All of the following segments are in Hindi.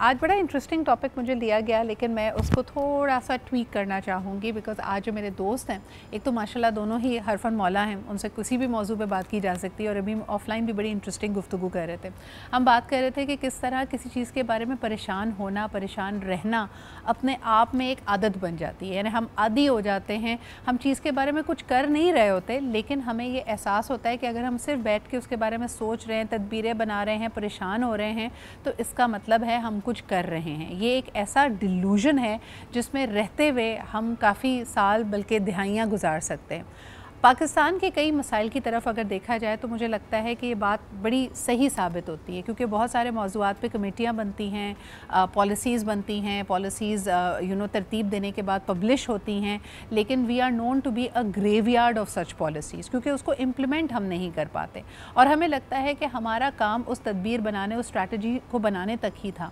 आज बड़ा इंटरेस्टिंग टॉपिक मुझे लिया गया, लेकिन मैं उसको थोड़ा सा ट्वीक करना चाहूँगी बिकॉज़ आज जो मेरे दोस्त हैं, एक तो माशाल्लाह दोनों ही हरफन मौला हैं, उनसे किसी भी मौजू पे बात की जा सकती है। और अभी ऑफ़लाइन भी बड़ी इंटरेस्टिंग गुफ्तगू कर रहे थे। हम बात कर रहे थे कि किस तरह किसी चीज़ के बारे में परेशान होना, परेशान रहना अपने आप में एक आदत बन जाती है। यानी हम आदी हो जाते हैं, हम चीज़ के बारे में कुछ कर नहीं रहे होते, लेकिन हमें ये एहसास होता है कि अगर हम सिर्फ बैठ के उसके बारे में सोच रहे हैं, तदबीरें बना रहे हैं, परेशान हो रहे हैं, तो इसका मतलब है हम कुछ कर रहे हैं। ये एक ऐसा डिल्यूजन है जिसमें रहते हुए हम काफ़ी साल बल्कि दिहाइयाँ गुजार सकते हैं। पाकिस्तान के कई मसाइल की तरफ अगर देखा जाए तो मुझे लगता है कि ये बात बड़ी सही साबित होती है, क्योंकि बहुत सारे मौज़ूआत पे कमेटियाँ बनती हैं, पॉलिसीज़ बनती हैं, पॉलिसीज़ तरतीब देने के बाद पब्लिश होती हैं, लेकिन we are known to be a graveyard of such policies, क्योंकि उसको इम्प्लीमेंट हम नहीं कर पाते। और हमें लगता है कि हमारा काम उस तदबीर बनाने, उस स्ट्रैटेजी को बनाने तक ही था।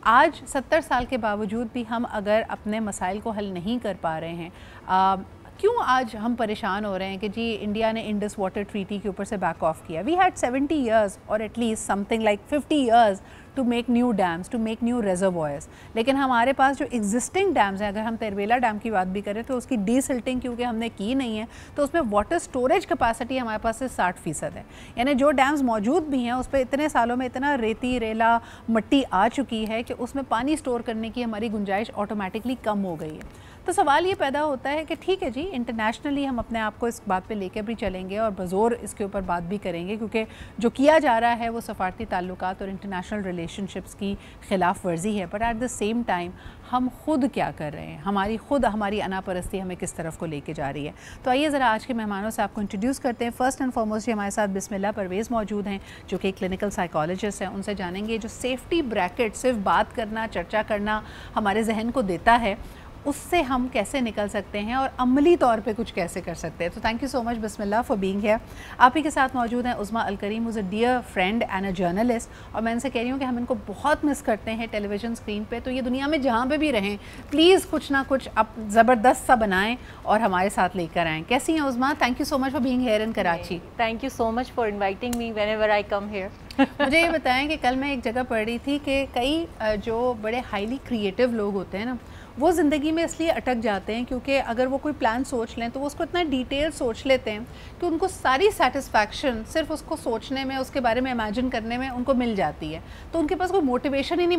आज 70 साल के बावजूद भी हम अगर अपने मसाइल को हल नहीं कर पा रहे हैं, क्यों आज हम परेशान हो रहे हैं कि जी इंडिया ने इंडस वाटर ट्रीटी के ऊपर से बैक ऑफ किया। वी हैड 70 ईयर्स और at least something like 50 years to make new dams, to make new reservoirs. लेकिन हमारे पास जो एग्जिस्टिंग डैम्स हैं, अगर हम तेरबेला डैम की बात भी करें तो उसकी डीसिल्टिंग क्योंकि हमने की नहीं है, तो उसमें वाटर स्टोरेज कैपेसिटी हमारे पास से 60% है। यानी जो डैम्स मौजूद भी हैं उस पर इतने सालों में इतना रेती रेला मट्टी आ चुकी है कि उसमें पानी स्टोर करने की हमारी गुंजाइश ऑटोमेटिकली कम हो गई है। तो सवाल ये पैदा होता है कि ठीक है जी, इंटरनेशनली हम अपने आप को इस बात पे लेकर भी चलेंगे और बज़ोर इसके ऊपर बात भी करेंगे, क्योंकि जो किया जा रहा है वो सफारती ताल्लुकात और इंटरनेशनल रिलेशनशिप्स की ख़िलाफ़ वर्जी है। But at the same time हम खुद क्या कर रहे हैं, हमारी अनापरस्ती हमें किस तरफ को लेके जा रही है। तो आइए ज़रा आज के मेहमानों से आपको इंट्रोड्यूस करते हैं। फ़र्स्ट एंड फॉरमोस्ट हमारे साथ बिस्मिल्लाह परवेज़ मौजूद हैं, जो कि क्लिनिकल साइकोलॉजिस्ट हैं। उनसे जानेंगे जो सेफ्टी ब्रैकेट सिर्फ बात करना, चर्चा करना हमारे जहन को देता है, उससे हम कैसे निकल सकते हैं और अमली तौर पे कुछ कैसे कर सकते हैं। तो thank you so much Bismillah for being here. आप ही के साथ मौजूद हैं Uzma Al Karim, who's a dear friend and a journalist, और मैं इनसे कह रही हूँ कि हम इनको बहुत मिस करते हैं टेलीविज़न स्क्रीन पे। तो ये दुनिया में जहाँ पे भी रहें, प्लीज़ कुछ ना कुछ आप ज़बरदस्त सा बनाएं और हमारे साथ लेकर आएँ। कैसी हैं Uzma? Thank you so much for being here in Karachi. Thank you so much for inviting me whenever I come here. मुझे ये बताएं कि कल मैं एक जगह पढ़ रही थी कि कई जो बड़े हाईली क्रिएटिव लोग होते हैं ना, वो ज़िंदगी में इसलिए अटक जाते हैं क्योंकि अगर वो कोई प्लान सोच लें तो वो उसको इतना डिटेल सोच लेते हैं कि उनको सारी सेटिस्फैक्शन सिर्फ उसको सोचने में, उसके बारे में इमेजिन करने में उनको मिल जाती है। तो उनके पास कोई मोटिवेशन ही नहीं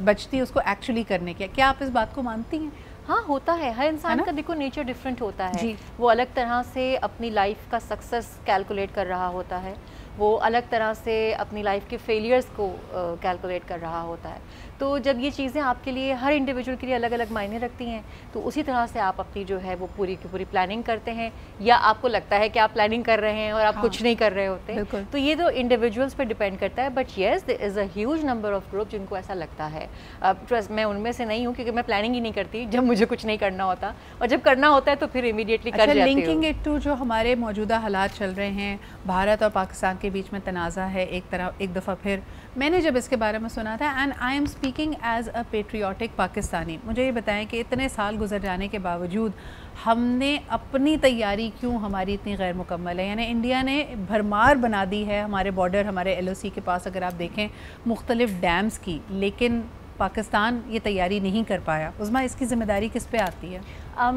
बचती उसको एक्चुअली करने की। क्या आप इस बात को मानती हैं? हाँ, होता है। हर इंसान का देखो नेचर डिफरेंट होता है जी। वो अलग तरह से अपनी लाइफ का सक्सेस कैलकुलेट कर रहा होता है, वो अलग तरह से अपनी लाइफ के फेलियर्स को कैलकुलेट कर रहा होता है। तो जब ये चीज़ें आपके लिए, हर इंडिविजुअल के लिए अलग अलग मायने रखती हैं, तो उसी तरह से आप अपनी जो है वो पूरी की पूरी प्लानिंग करते हैं, या आपको लगता है कि आप प्लानिंग कर रहे हैं और आप कुछ नहीं कर रहे होते। तो ये तो इंडिविजुअल्स पे डिपेंड करता है। But yes, there is a huge number of group जिनको ऐसा लगता है। ट्रस्ट, मैं उनमें से नहीं हूँ क्योंकि मैं प्लानिंग ही नहीं करती जब मुझे कुछ नहीं करना होता, और जब करना होता है तो फिर इमीडिएटली कर जाती हूँ। लिंकिंग इट टू जो हमारे मौजूदा हालात चल रहे हैं, भारत और पाकिस्तान के बीच में तनाज़ा है, एक दफ़ा फिर मैंने जब इसके बारे में सुना था, and I am speaking as a patriotic Pakistani, मुझे ये बताएं कि इतने साल गुजर जाने के बावजूद हमने अपनी तैयारी क्यों हमारी इतनी गैर मुकम्मल है। यानी इंडिया ने भरमार बना दी है हमारे बॉर्डर, हमारे LOC के पास अगर आप देखें मुख्तलिफ डैम्स की, लेकिन पाकिस्तान ये तैयारी नहीं कर पाया। उज़मा, इसकी ज़िम्मेदारी किस पे आती है?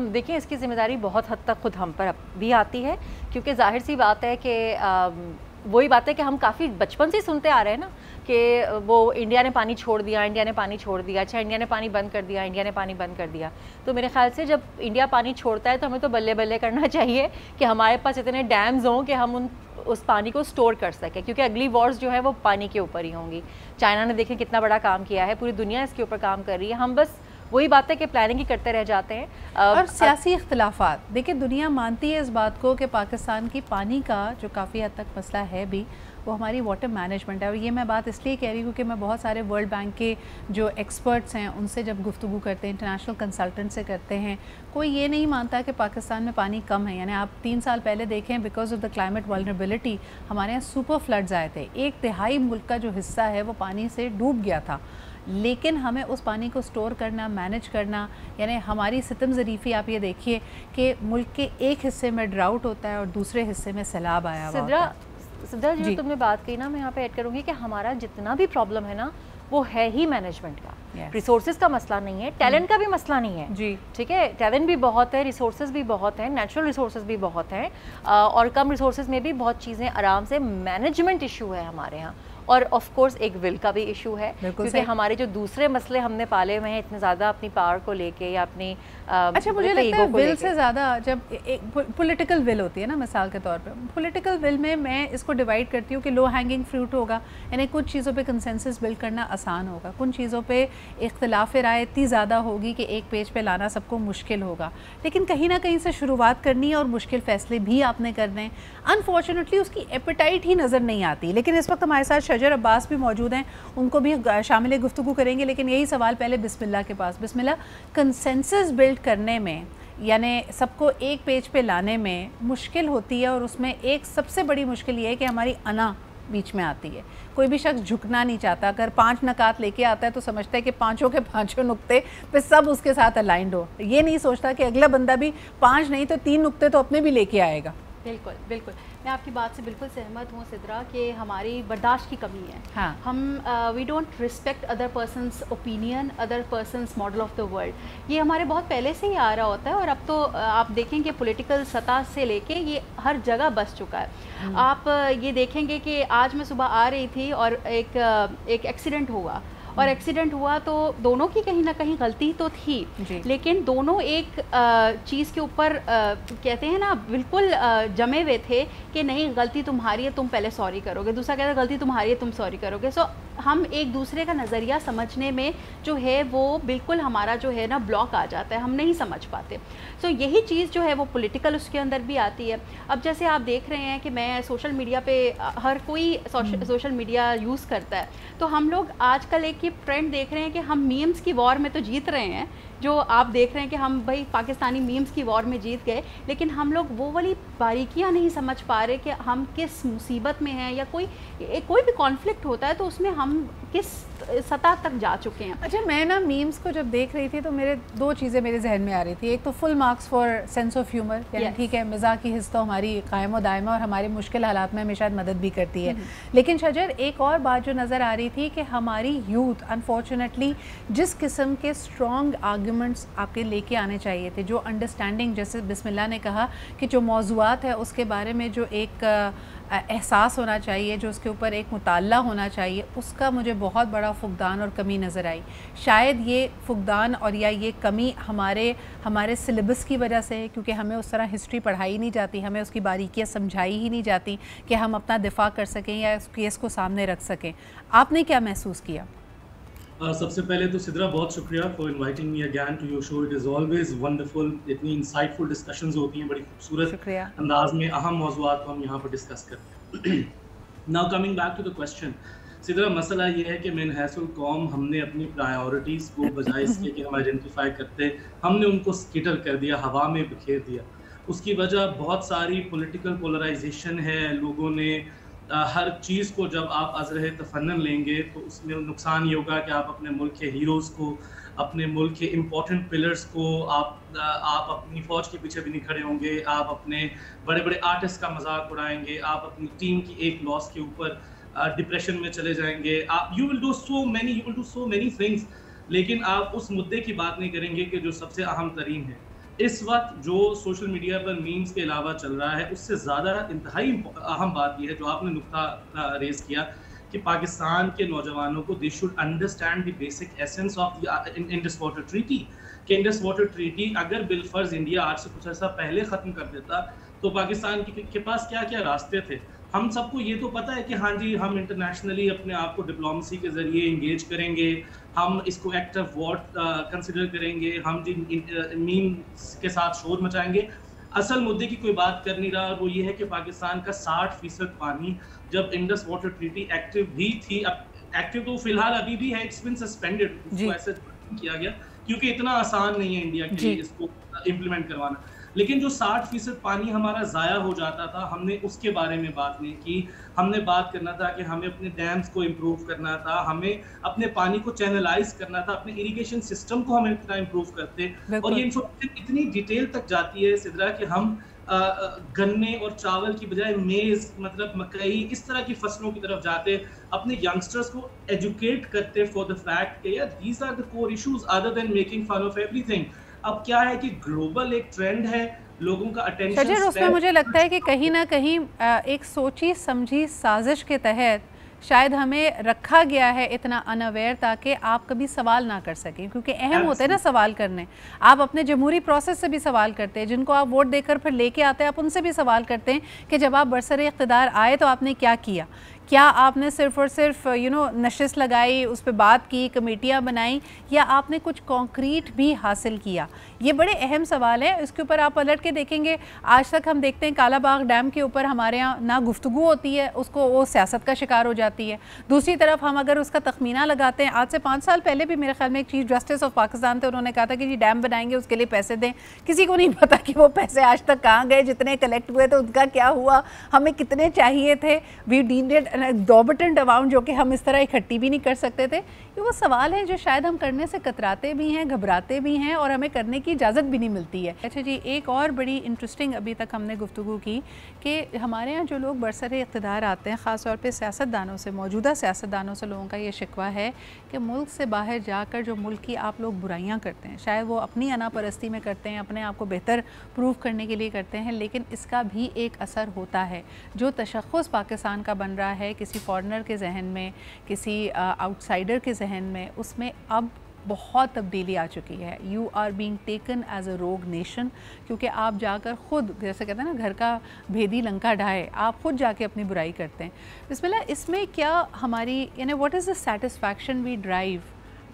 देखिए, इसकी ज़िम्मेदारी बहुत हद तक खुद हम पर भी आती है, क्योंकि जाहिर सी बात है कि वही बात है कि हम काफ़ी बचपन से सुनते आ रहे हैं ना कि वो इंडिया ने पानी छोड़ दिया, इंडिया ने पानी छोड़ दिया, अच्छा इंडिया ने पानी बंद कर दिया, इंडिया ने पानी बंद कर दिया। तो मेरे ख्याल से जब इंडिया पानी छोड़ता है तो हमें तो बल्ले बल्ले करना चाहिए कि हमारे पास इतने डैम्स हों कि हम उस पानी को स्टोर कर सकें, क्योंकि अगली वॉर्स जो है वो पानी के ऊपर ही होंगी। चाइना ने देखें कितना बड़ा काम किया है, पूरी दुनिया इसके ऊपर काम कर रही है, हम बस वही बात है कि प्लानिंग ही करते रह जाते हैं। और सियासी इख्तलाफात, देखिए दुनिया मानती है इस बात को कि पाकिस्तान की पानी का जो काफ़ी हद तक मसला है भी, वो हमारी वाटर मैनेजमेंट है। और ये मैं बात इसलिए कह रही हूँ कि मैं बहुत सारे वर्ल्ड बैंक के जो एक्सपर्ट्स हैं उनसे जब गुफ्तगू करते हैं, इंटरनेशनल कंसल्टेंट से करते हैं, कोई ये नहीं मानता कि पाकिस्तान में पानी कम है। यानी आप 3 साल पहले देखें, because of the climate vulnerability हमारे यहाँ सुपर फ्लड्स आए थे, 1/3 मुल्क का जो हिस्सा है वो पानी से डूब गया था। लेकिन हमें उस पानी को स्टोर करना, मैनेज करना, यानी हमारी सितम ज़रीफ़ी आप ये देखिए कि मुल्क के एक हिस्से में ड्राउट होता है और दूसरे हिस्से में सैलाब आया हुआ होता है। सिद्रा, जो तुमने बात कही ना, मैं यहाँ पे ऐड करूँगी कि हमारा जितना भी प्रॉब्लम है ना, वो है ही मैनेजमेंट का। रिसोर्सेज का मसला नहीं है, टैलेंट का भी मसला नहीं है जी, ठीक है, टैलेंट भी बहुत है, रिसोर्सेज भी बहुत हैं, नेचुरल रिसोर्सेज भी बहुत हैं, और कम रिसोर्सेज में भी बहुत चीज़ें आराम से, मैनेजमेंट इशू है हमारे यहाँ, और ऑफ कोर्स एक विल का भी इशू है, क्योंकि हमारे जो दूसरे मसले हमने पाले हुए हैं इतने ज़्यादा अपनी पावर को लेके या अपनी अच्छा मुझे लगता है विल से ज़्यादा जब एक पॉलिटिकल विल होती है ना, मिसाल के तौर पे पॉलिटिकल विल में मैं इसको डिवाइड करती हूँ कि लो हैंगिंग फ्रूट होगा, यानी कुछ चीज़ों पे कंसेंसस बिल्ड करना आसान होगा, कुछ चीज़ों पे इख्तिलाफ राय इतनी ज़्यादा होगी कि एक पेज पे लाना सबको मुश्किल होगा, लेकिन कहीं ना कहीं से शुरुआत करनी है और मुश्किल फ़ैसले भी आपने करने हैं। अनफॉर्चुनेटली उसकी एपेटाइट ही नज़र नहीं आती। लेकिन इस वक्त हमारे साथ शजर अब्बास भी मौजूद हैं, उनको भी शामिल गुफ्तगू करेंगे, लेकिन यही सवाल पहले बिस्मिल्लाह के पास। बिस्मिल्लाह, कंसेंसस बिल्ड करने में यानी सबको एक पेज पे लाने में मुश्किल होती है, और उसमें एक सबसे बड़ी मुश्किल ये है कि हमारी अना बीच में आती है। कोई भी शख्स झुकना नहीं चाहता, अगर 5 नकात लेके आता है तो समझता है कि पांचों के पांचों नुक्ते पे सब उसके साथ अलाइंड हो, ये नहीं सोचता कि अगला बंदा भी 5 नहीं तो 3 नुक्ते तो अपने भी लेके आएगा। बिल्कुल बिल्कुल, मैं आपकी बात से बिल्कुल सहमत हूँ सिद्रा कि हमारी बर्दाश्त की कमी है। हाँ। हम we don't respect other persons opinion, other persons model of the world. ये हमारे बहुत पहले से ही आ रहा होता है, और अब तो आप देखेंगे पॉलिटिकल सतह से लेके ये हर जगह बस चुका है। आप ये देखेंगे कि आज मैं सुबह आ रही थी और एक एक्सीडेंट हुआ, और एक्सीडेंट हुआ तो दोनों की कहीं ना कहीं गलती तो थी, लेकिन दोनों एक चीज़ के ऊपर कहते हैं ना बिल्कुल जमे हुए थे कि नहीं गलती तुम्हारी है, तुम पहले सॉरी करोगे, दूसरा कहता है गलती तुम्हारी है, तुम सॉरी करोगे। सो हम एक दूसरे का नज़रिया समझने में जो है वो बिल्कुल हमारा जो है ना ब्लॉक आ जाता है, हम नहीं समझ पाते। सो यही चीज़ जो है वो पॉलिटिकल उसके अंदर भी आती है। अब जैसे आप देख रहे हैं कि मैं सोशल मीडिया पे, हर कोई सोशल मीडिया यूज़ करता है, तो हम लोग आजकल एक ही ट्रेंड देख रहे हैं कि हम मीम्स की वॉर में तो जीत रहे हैं, जो आप देख रहे हैं कि हम भाई पाकिस्तानी मीम्स की वॉर में जीत गए, लेकिन हम लोग वो वाली बारीकियां नहीं समझ पा रहे कि हम किस मुसीबत में हैं, या कोई भी कॉन्फ्लिक्ट होता है तो उसमें हम किस सतह तक जा चुके हैं। अच्छा, मैं ना मीम्स को जब देख रही थी तो मेरे 2 चीज़ें मेरे जहन में आ रही थी। एक तो full marks for sense of humour, यानी ठीक है, मज़ाक की हिस्सा तो हमारी कायम व दायमा और हमारे मुश्किल हालात में हमेशा मदद भी करती है। लेकिन शजर, एक और बात जो नज़र आ रही थी कि हमारी यूथ अनफॉर्चुनेटली जिस किस्म के स्ट्रॉन्ग आर्गूमेंट्स आपके लेके आने चाहिए थे, जो अंडरस्टैंडिंग, जैसे बिस्मिल्लाह ने कहा कि जो मौज़ूआत है उसके बारे में जो एक एहसास होना चाहिए, जो उसके ऊपर एक मुताल्ला होना चाहिए, उसका मुझे बहुत बड़ा फुकदान और कमी नज़र आई। शायद ये फुकदान और या ये कमी हमारे सिलेबस की वजह से है, क्योंकि हमें उस तरह हिस्ट्री पढ़ाई नहीं जाती, हमें उसकी बारीकियाँ समझाई ही नहीं जाती कि हम अपना दिफा कर सकें या उस केस को सामने रख सकें। आपने क्या महसूस किया? सबसे पहले तो सिद्रा बहुत शुक्रिया for inviting me again to your show. It is always wonderful, इतनी इंसाइटफुल डिस्कशंस होती हैं, बड़ी खूबसूरत अंदाज में अहम मौज़ूआत को हम यहाँ पर डिस्कस करते हैं। Now coming back to the question Sidra, मसला ये है कि मिन हैसुल कौम हमने अपनी प्रायोरिटीज़ को बजाय इसके कि हम आइडेंटिफाई करते, हमने उनको स्किटर कर दिया, हवा में बिखेर दिया। उसकी वजह बहुत सारी पॉलिटिकल पोलराइजेशन है। लोगों ने हर चीज़ को जब आप अज़रह तफन्नन लेंगे तो उसमें नुकसान ये होगा कि आप अपने मुल्क के हीरोज़ को, अपने मुल्क के इम्पोर्टेंट पिलर्स को आप अपनी फ़ौज के पीछे भी नहीं खड़े होंगे, आप अपने बड़े बड़े आर्टिस्ट का मजाक उड़ाएंगे, आप अपनी टीम की एक लॉस के ऊपर डिप्रेशन में चले जाएंगे, आप you will do so many things, लेकिन आप उस मुद्दे की बात नहीं करेंगे कि जो सबसे अहम तरीन है इस वक्त जो सोशल मीडिया पर मीम्स के अलावा चल रहा है। उससे ज़्यादा इंतहाई अहम बात यह है जो आपने नुक्ता रेज किया कि पाकिस्तान के नौजवानों को they should understand the basic essence of Indus water treaty. कि इंडस वाटर ट्रीटी अगर बिलफर्ज इंडिया आज से कुछ ऐसा पहले ख़त्म कर देता तो पाकिस्तान के पास क्या क्या रास्ते थे। हम सबको ये तो पता है कि हाँ जी, हम इंटरनेशनली अपने आप को डिप्लोमेसी के ज़रिए इंगेज करेंगे, हम इसको एक्ट ऑफ वॉर कंसिडर करेंगे, हम जी मीम के साथ शोर मचाएंगे। असल मुद्दे की कोई बात कर नहीं रहा, और वो ये है कि पाकिस्तान का 60% पानी जब इंडस वाटर ट्रीटी एक्टिव भी थी, अब एक्टिव तो फिलहाल अभी भी है, इट्स बीन सस्पेंडेड, उसको ऐसे किया गया क्योंकि इतना आसान नहीं है इंडिया के लिए इसको इम्प्लीमेंट करवाना। लेकिन जो 60% पानी हमारा ज़ाया हो जाता था, हमने उसके बारे में बात नहीं की। हमने बात करना था कि हमें अपने डैम्स को इम्प्रूव करना था, हमें अपने पानी को चैनलाइज करना था, अपने इरिगेशन सिस्टम को हमें इतना इम्प्रूव करते। और ये इन्फॉर्मेशन इतनी डिटेल तक जाती है सिद्रा कि हम गन्ने और चावल की बजाय मेज, मतलब मकई, इस तरह की फसलों की तरफ जाते, अपने यंगस्टर्स को एजुकेट करते फॉर द फैक्ट कि यार these are the core issues other than making fun of everything. अब क्या है कि ग्लोबल एक ट्रेंड है, लोगों का अटेंशन, उसमें मुझे लगता है कि कहीं ना कहीं एक सोची समझी साजिश के तहत शायद हमें रखा गया है इतना अनअवेयर, ताकि आप कभी सवाल ना कर सकें, क्योंकि अहम होते हैं ना सवाल करने। आप अपने जमहूरी प्रोसेस से भी सवाल करते हैं, जिनको आप वोट देकर फिर लेके आते हैं, आप उनसे भी सवाल करते हैं कि जब आप बरसरे इख्तिदार आए तो आपने क्या किया, क्या आपने सिर्फ और सिर्फ नशिश लगाई, उस पर बात की, कमेटियाँ बनाई, या आपने कुछ कॉन्क्रीट भी हासिल किया? ये बड़े अहम सवाल हैं। इसके ऊपर आप पलट के देखेंगे, आज तक हम देखते हैं काला बाग डैम के ऊपर हमारे यहाँ ना गुफ्तगू होती है, उसको वो सियासत का शिकार हो जाती है। दूसरी तरफ हम अगर उसका तखमीना लगाते हैं, आज से 5 साल पहले भी मेरे ख्याल में एक चीफ जस्टिस ऑफ पाकिस्तान थे, उन्होंने कहा था कि जी डैम बनाएंगे उसके लिए पैसे दें। किसी को नहीं पता कि वो पैसे आज तक कहाँ गए, जितने कलेक्ट हुए थे उनका क्या हुआ, हमें कितने चाहिए थे। वी डीडेड एग्जॉर्बिटेंट अमाउंट जो कि हम इस तरह इकट्ठी भी नहीं कर सकते थे। ये वो सवाल हैं जो शायद हम करने से कतराते भी हैं, घबराते भी हैं, और हमें करने की इजाज़त भी नहीं मिलती है। अच्छा जी, एक और बड़ी इंटरेस्टिंग अभी तक हमने गुफ्तगू की कि हमारे यहाँ जो लोग बरसरे इक़्तिदार आते हैं, ख़ास तौर पे सियासतदानों से, मौजूदा सियासतदानों से लोगों का ये शिकवा है कि मुल्क से बाहर जाकर जो मुल्क की आप लोग बुराइयाँ करते हैं, शायद वो अपनी अना परस्ती में करते हैं, अपने आप को बेहतर प्रूव करने के लिए करते हैं, लेकिन इसका भी एक असर होता है। जो तशख़्ख़ुस पाकिस्तान का बन रहा है किसी फॉरेनर के जहन में, किसी आउटसाइडर के जहन में, उसमें अब बहुत तब्दीली आ चुकी है। You are being taken as a rogue nation, क्योंकि आप जाकर ख़ुद, जैसे कहते हैं ना घर का भेदी लंका ढाए, आप ख़ुद जाके अपनी बुराई करते हैं। बिस्मिल्लाह, इसमें क्या हमारी what is the satisfaction we drive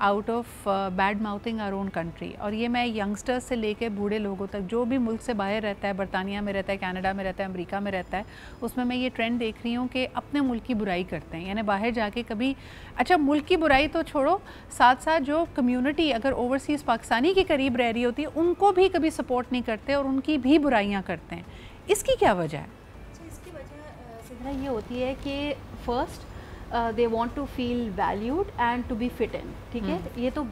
out of bad mouthing our own country? और ये मैं यंगस्टर्स से लेके बूढ़े लोगों तक, जो भी मुल्क से बाहर रहता है, बरतानिया में रहता है, कनाडा में रहता है, अमेरिका में रहता है, उसमें मैं ये ट्रेंड देख रही हूँ कि अपने मुल्क की बुराई करते हैं। यानी बाहर जाके कभी, अच्छा मुल्क की बुराई तो छोड़ो, साथ साथ जो कम्यूनिटी अगर ओवरसीज़ पाकिस्तानी के करीब रह रही होती है उनको भी कभी सपोर्ट नहीं करते और उनकी भी बुराइयाँ करते हैं। इसकी क्या वजह है? इसकी वजह सिद्रा ये होती है कि first they want to feel valued and to be fit in, ठीक है। ये तो